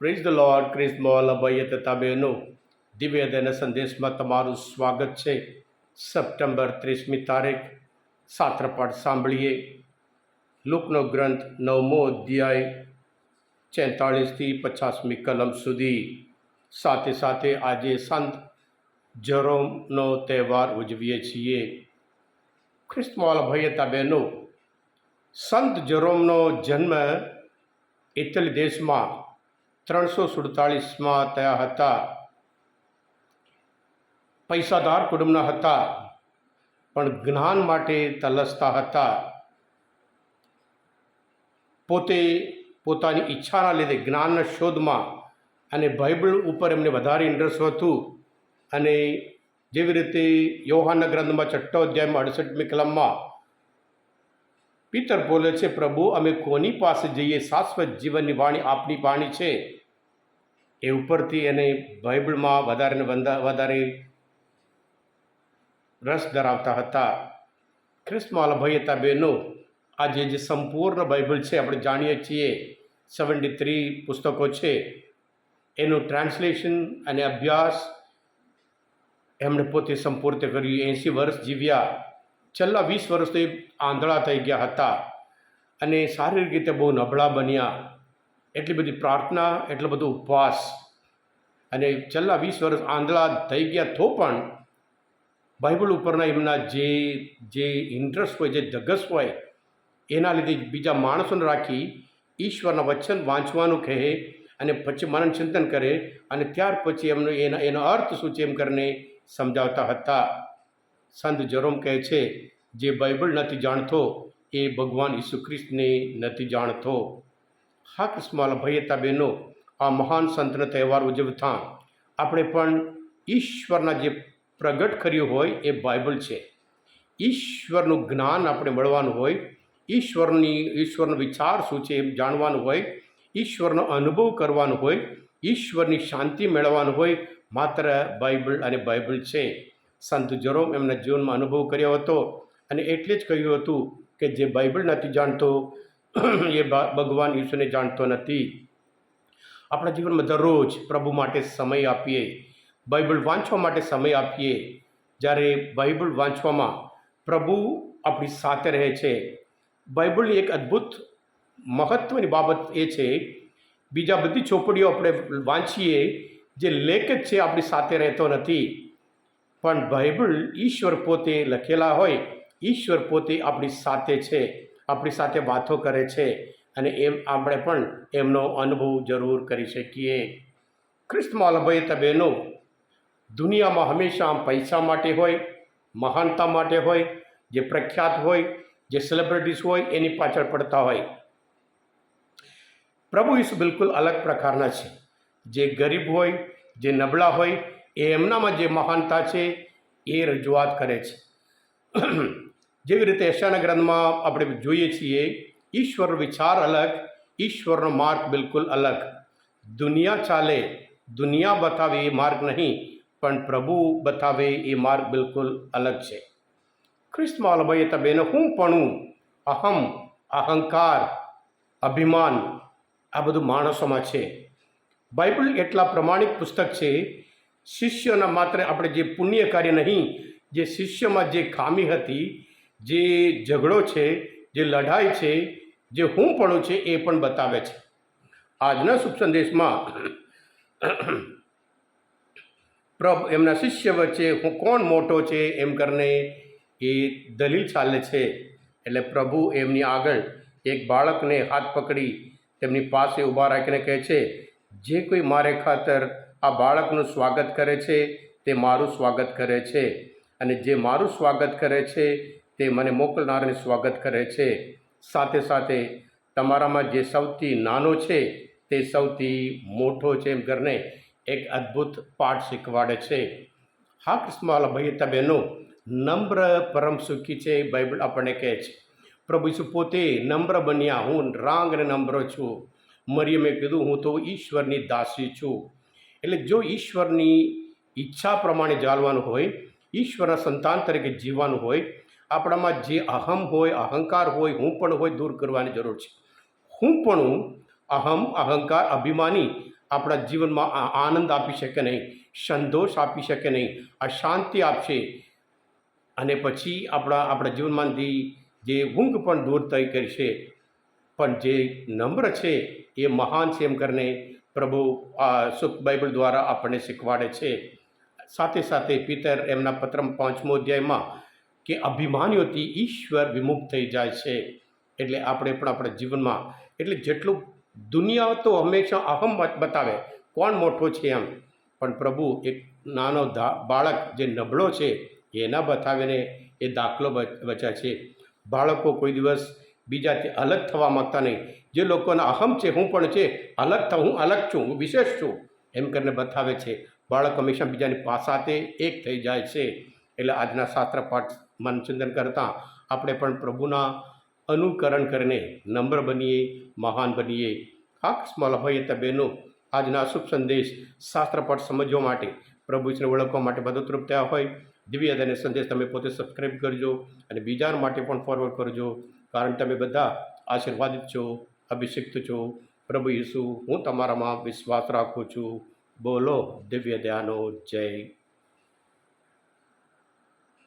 Praise the lord. ક્રિસ્મોલ ભાઈએ તથા બહેનો, દિવ્ય દૈન સંદેશમાં તમારું સ્વાગત છે. સપ્ટેમ્બર 30મી તારીખ સાત્રપાઠ સાંભળીએ. લુકનો ગ્રંથ 9મો અધ્યાય 46થી 50મી કલમ સુધી. સાથે સાથે આજે સંત જરોમનો તહેવાર ઉજવીએ છીએ. ખ્રિસ્તમોલ ભાઈએ તથા બહેનો, સંત જરોમનો જન્મ ઇટલી દેશમાં 347માં થયા હતા. પૈસાદાર કુટુંબના હતા, પણ જ્ઞાન માટે તલસતા હતા. પોતે પોતાની ઈચ્છાના લીધે જ્ઞાનના શોધમાં અને બાઇબલ ઉપર એમને વધારે ઇન્ટરેસ્ટ હતું. અને જેવી રીતે યોહાનના ગ્રંથમાં 6 અધ્યાયમાં 68મી કલમમાં પિતર બોલે છે, પ્રભુ અમે કોની પાસે જઈએ? શાશ્વત જીવનની વાણી આપની વાણી છે. એ ઉપરથી એને બાઇબલમાં વધારે ને વધારે રસ ધરાવતા હતા. ખ્રિસ્તમોલ ભાઈ હતા બહેનો, આજે જે સંપૂર્ણ બાઇબલ છે આપણે જાણીએ છીએ 73 પુસ્તકો છે. એનું ટ્રાન્સલેશન અને અભ્યાસ એમણે પોતે સંપૂર્ણ કર્યું. 80 વર્ષ જીવ્યા. છેલ્લા 20 વર્ષ તો એ આંધળા થઈ ગયા હતા અને શારીરિક રીતે બહુ નબળા બન્યા. એટલી બધી પ્રાર્થના, એટલો બધો ઉપવાસ, અને છેલ્લા 20 વર્ષ આંધળા થઈ ગયા તો પણ બાઇબલ ઉપરના એમના જે ઇન્ટરેસ્ટ હોય, જે ધગસ હોય, એના લીધે બીજા માણસોને રાખી ઈશ્વરના વચન વાંચવાનું કહે અને પછી મનન ચિંતન કરે અને ત્યાર પછી એનો અર્થ શું છે એમ કરીને સમજાવતા હતા. સંત જરોમ કહે છે, જે બાઇબલ નથી જાણતો એ ભગવાન ઈસુ ખ્રિસ્તને નથી જાણતો. હા ખ્રિસ્તમોલ ભાઈ હતા બહેનો, આ મહાન સંતનો તહેવાર ઉજવતા આપણે પણ ઈશ્વરના જે પ્રગટ કર્યું હોય એ બાઇબલ છે. ઈશ્વરનું જ્ઞાન આપણે મળવાનું હોય, ઈશ્વરનો વિચાર શું છે એમ જાણવાનું હોય, ઈશ્વરનો અનુભવ કરવાનો હોય, ઈશ્વરની શાંતિ મેળવવાનું હોય, માત્ર બાઇબલ અને બાઇબલ છે. સંત જરોમ એમના જીવનમાં અનુભવ કર્યો હતો અને એટલે જ કહ્યું હતું કે જે બાઇબલ નથી જાણતો એ ભગવાન ઈશ્વરને જાણતો નથી. આપણા જીવનમાં દરરોજ પ્રભુ માટે સમય આપીએ, બાઇબલ વાંચવા માટે સમય આપીએ. જ્યારે બાઇબલ વાંચવામાં પ્રભુ આપણી સાથે રહે છે. બાઇબલની એક અદ્ભુત મહત્ત્વની બાબત એ છે, બીજા બધી ચોપડીઓ આપણે વાંચીએ, જે લેખ જ છે આપણી સાથે રહેતો નથી, પણ બાઇબલ ઈશ્વર પોતે લખેલા હોય, ઈશ્વર પોતે આપણી સાથે છે, આપણી સાથે વાતો કરે છે અને એમ આપણે પણ એમનો અનુભવ જરૂર કરી શકીએ. ખ્રિસ્તમોલ ભાઈ હતા બહેનો, દુનિયામાં હંમેશા પૈસા માટે હોય, મહાનતા માટે હોય, જે પ્રખ્યાત હોય, જે સેલિબ્રિટીઝ હોય એની પાછળ પડતા હોય. પ્રભુ ઈસુ બિલકુલ અલગ પ્રકારના છે. જે ગરીબ હોય, જે નબળા હોય, એમનામાં જે મહાનતા છે એ રજૂઆત કરે છે. જેવી રીતે યશાયાના ગ્રંથમાં આપણે જોઈએ છીએ, ઈશ્વરનો વિચાર અલગ, ઈશ્વરનો માર્ગ બિલકુલ અલગ. દુનિયા ચાલે, દુનિયા બતાવે એ માર્ગ નહીં, પણ પ્રભુ બતાવે એ માર્ગ બિલકુલ અલગ છે. ખ્રિસ્તમોલ ભાઈ હતા બહેનો, હું પણ અહમ, અહંકાર, અભિમાન, આ બધું માણસોમાં છે. બાઇબલ એટલા પ્રમાણિક પુસ્તક છે, શિષ્યોના માત્ર આપણે જે પુણ્ય કાર્ય નહીં, જે શિષ્યમાં જે ખામી હતી, જે ઝઘડો છે, જે લડાઈ છે, જે હું પણ છે એ પણ બતાવે છે. આજના શુભ સંદેશમાં પ્રભુ એમના શિષ્ય વચ્ચે હું કોણ મોટો છે એમ કરીને એ દલીલ ચાલે છે. એટલે પ્રભુ એમની આગળ એક બાળકને હાથ પકડી તેમની પાસે ઊભા રાખીને કહે છે, જે કોઈ મારે ખાતર આ બાળકનું સ્વાગત કરે છે તે મારું સ્વાગત કરે છે, અને જે મારું સ્વાગત કરે છે તે મને મોકલનારને સ્વાગત કરે છે. સાથે સાથે તમારામાં જે સૌથી નાનો છે તે સૌથી મોટો છે એમ કરીને એક અદ્ભુત પાઠ શીખવાડે છે. હા ખ્રિસ્તમોલ ભાઈ હતા બહેનો, નમ્ર પરમ સુખી છે બાઇબલ આપણને કહે છે. પ્રભુ ઈસુ પોતે નમ્ર બન્યા, હું રાંગ અને નમ્ર છું. મરિયમે કીધું, હું તો ઈશ્વરની દાસી છું. એટલે જો ઈશ્વરની ઈચ્છા પ્રમાણે ચાલવાનું હોય, ઈશ્વરના સંતાન તરીકે જીવવાનું હોય, આપણામાં જે અહમ હોય, અહંકાર હોય, હું પણ હોય, દૂર કરવાની જરૂર છે. હું પણ અહમ, અહંકાર, અભિમાની આપણા જીવનમાં આનંદ આપી શકે નહીં, સંતોષ આપી શકે નહીં, અશાંતિ આપશે. અને પછી આપણા જીવનમાંથી જે ઊંઘ પણ દૂર થઈ કરશે. પણ જે નમ્ર છે એ મહાન છે એમ કરીને પ્રભુ આ શુદ્ધ બાઇબલ દ્વારા આપણને શીખવાડે છે. સાથે સાથે પિતર એમના પત્રમ 5મો અધ્યાયમાં કે અભિમાનીઓથી ઈશ્વર વિમુખ થઈ જાય છે. એટલે આપણે પણ આપણા જીવનમાં, એટલે જેટલું દુનિયા તો હંમેશા અહમ બતાવે, કોણ મોટો છે એમ, પણ પ્રભુ એક નાનો બાળક જે નબળો છે એના બતાવીને એ દાખલો બચ્યા છે. બાળકો કોઈ દિવસ બીજાથી અલગ થવા માગતા નહીં. જે લોકોના અહમ છે, હું પણ છે, હું અલગ છું, હું વિશેષ છું એમ કરીને બતાવે છે. બાળક હંમેશા બીજાની સાથે એક થઈ જાય છે. એટલે આજના શાસ્ત્ર પાઠ મનચિંતન કરતાં આપણે પણ પ્રભુના અનુકરણ કરીને નમ્ર બનીએ, મહાન બનીએ. ખાસ મારા ભાઈ હતા બહેનો, આજના શુભ સંદેશ શાસ્ત્ર પાઠ સમજવા માટે, પ્રભુ ઈશ્વરને ઓળખવા માટે મદદરૂપ થયા હોય. દિવ્ય અને સંદેશ તમે પોતે સબસ્ક્રાઈબ કરજો અને બીજા માટે પણ ફોરવર્ડ કરજો, કારણ તમે બધા આશીર્વાદિત છો, અભિષિક્ત છો. પ્રભુ ઈસુ, હું તમારામાં વિશ્વાસ રાખું છું. બોલો દિવ્ય દયાનો જય.